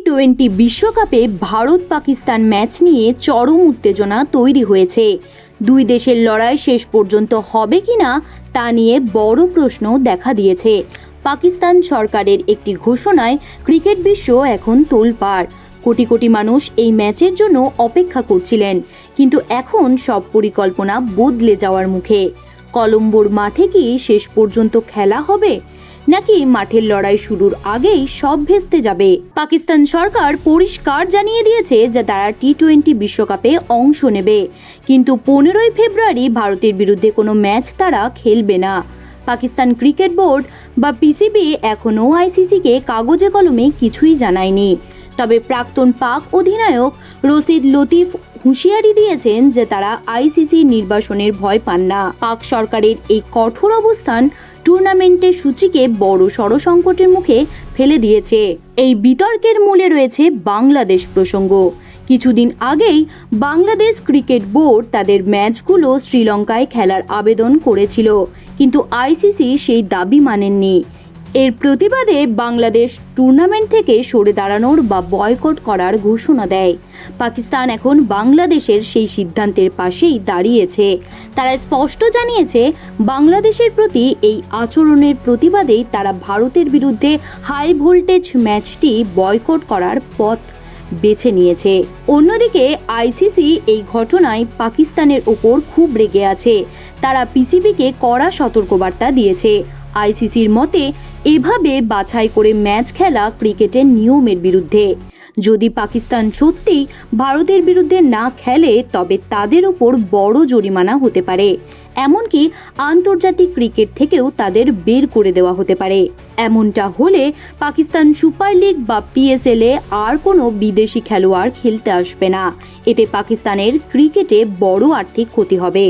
টি-20 বিশ্বকাপে ভারত পাকিস্তান ম্যাচ নিয়ে চরম উত্তেজনা তৈরি হয়েছে। দুই দেশের লড়াই শেষ পর্যন্ত হবে কিনা তা নিয়ে বড় প্রশ্ন দেখা দিয়েছে। পাকিস্তান সরকারের একটি ঘোষণায় ক্রিকেট বিশ্ব এখন তোলপাড়। কোটি কোটি মানুষ এই ম্যাচের জন্য অপেক্ষা করছিলেন, কিন্তু এখন সব পরিকল্পনা বদলে যাওয়ার মুখে। কলম্বোর মাঠে কি শেষ পর্যন্ত খেলা হবে, নাকি মাঠের লড়াই শুরুর আগেই সব ভেস্তে যাবে? পাকিস্তান সরকার পরিষ্কার জানিয়ে দিয়েছে যে তারা টি-20 বিশ্বকাপে অংশ নেবে, কিন্তু 15ই ফেব্রুয়ারি ভারতের বিরুদ্ধে কোনো ম্যাচ তারা খেলবে না। পাকিস্তান ক্রিকেট বোর্ড বা পিসিবি এখনও আইসিসিকে কাগজে কলমে কিছুই জানায়নি। তবে প্রাক্তন পাক অধিনায়ক রশিদ লতিফ হুঁশিয়ারি দিয়েছেন যে তারা আইসিসি নির্বাসনের ভয় পান না। পাক সরকারের এই কঠোর অবস্থান টুর্নামেন্টের সূচিকে বড় সড় সংকটের মুখে ফেলে দিয়েছে। এই বিতর্কের মূলে রয়েছে বাংলাদেশ প্রসঙ্গ। কিছুদিন আগেই বাংলাদেশ ক্রিকেট বোর্ড তাদের ম্যাচগুলো শ্রীলঙ্কায় খেলার আবেদন করেছিল, কিন্তু আইসিসি সেই দাবি মানেননি। এর প্রতিবাদে বাংলাদেশ টুর্নামেন্ট থেকে সরে দাঁড়ানোর বা বয়কট করার ঘোষণা দেয়। পাকিস্তান এখন বাংলাদেশের সেই সিদ্ধান্তের পাশেই দাঁড়িয়েছে। তারা স্পষ্ট জানিয়েছে, বাংলাদেশের প্রতি এই আচরণের প্রতিবাদেই তারা ভারতের বিরুদ্ধে হাই ভোল্টেজ ম্যাচটি বয়কট করার পথ বেছে নিয়েছে। অন্যদিকে আইসিসি এই ঘটনায় পাকিস্তানের ওপর খুব রেগে আছে। তারা পিসিবিকে কড়া সতর্কবার্তা দিয়েছে। আইসিসির মতে, এভাবে বাছাই করে ম্যাচ খেলা ক্রিকেটের নিয়মের বিরুদ্ধে। যদি পাকিস্তান সত্যিই ভারতের বিরুদ্ধে না খেলে, তবে তাদের ওপর বড় জরিমানা হতে পারে। এমনকি আন্তর্জাতিক ক্রিকেট থেকেও তাদের বের করে দেওয়া হতে পারে। এমনটা হলে পাকিস্তান সুপার লিগ বা পিএসএল-এ আর কোনো বিদেশি খেলোয়াড় খেলতে আসবে না। এতে পাকিস্তানের ক্রিকেটে বড় আর্থিক ক্ষতি হবে।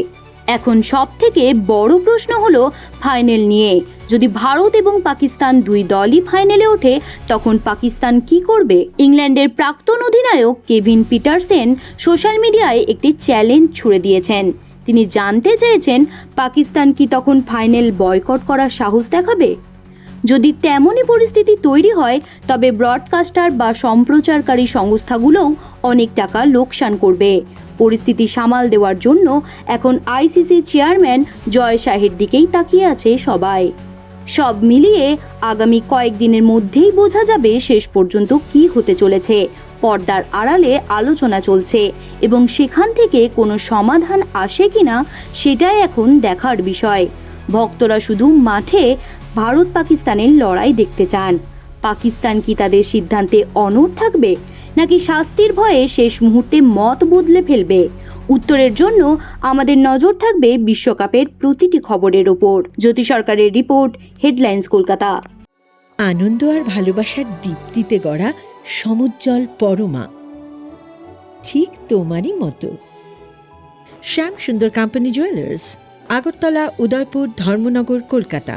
এখন সবথেকে বড় প্রশ্ন হলো ফাইনাল নিয়ে। যদি ভারত এবং পাকিস্তান দুই দলই ফাইনালে ওঠে, তখন পাকিস্তান কি করবে? ইংল্যান্ডের প্রাক্তন অধিনায়ক কেভিন পিটারসেন সোশ্যাল মিডিয়ায় একটি চ্যালেঞ্জ ছুড়ে দিয়েছেন। তিনি জানতে চেয়েছেন, পাকিস্তান কি তখন ফাইনাল বয়কট করার সাহস দেখাবে? যদি তেমনই পরিস্থিতি তৈরি হয়, তবে ব্রডকাস্টার বা সম্প্রচারকারী সংস্থাগুলোও অনেক টাকা লোকসান করবে। পরিস্থিতি সামাল দেওয়ার জন্য এখন আইসিসি চেয়ারম্যান জয় শাহের দিকেই তাকিয়ে আছে সবাই। সব মিলিয়ে আগামী কয়েকদিনের মধ্যেই বোঝা যাবে শেষ পর্যন্ত কি হতে চলেছে। পর্দার আড়ালে আলোচনা চলছে, এবং সেখান থেকে কোনো সমাধান আসে কিনা সেটাই এখন দেখার বিষয়। ভক্তরা শুধু মাঠে ভারত পাকিস্তানের লড়াই দেখতে চান। পাকিস্তান কি তাদের সিদ্ধান্তে অনড় থাকবে, নাকি শাস্তির ভয়ে শেষ মুহূর্তে মত বদলে ফেলবে? উত্তরের জন্য আমাদের নজর থাকবে বিশ্বকাপের প্রতিটি খবরের ওপর। জ্যোতি সরকারের রিপোর্ট, হেডলাইন্স কলকাতা। আনন্দ আর ভালোবাসার দীপ্তিতে গড়া সমুজ্জ্বল পরমা, ঠিক তোমারই মতো। শ্যাম সুন্দর কোম্পানি জুয়েলার্স, আগরতলা, উদয়পুর, ধর্মনগর, কলকাতা।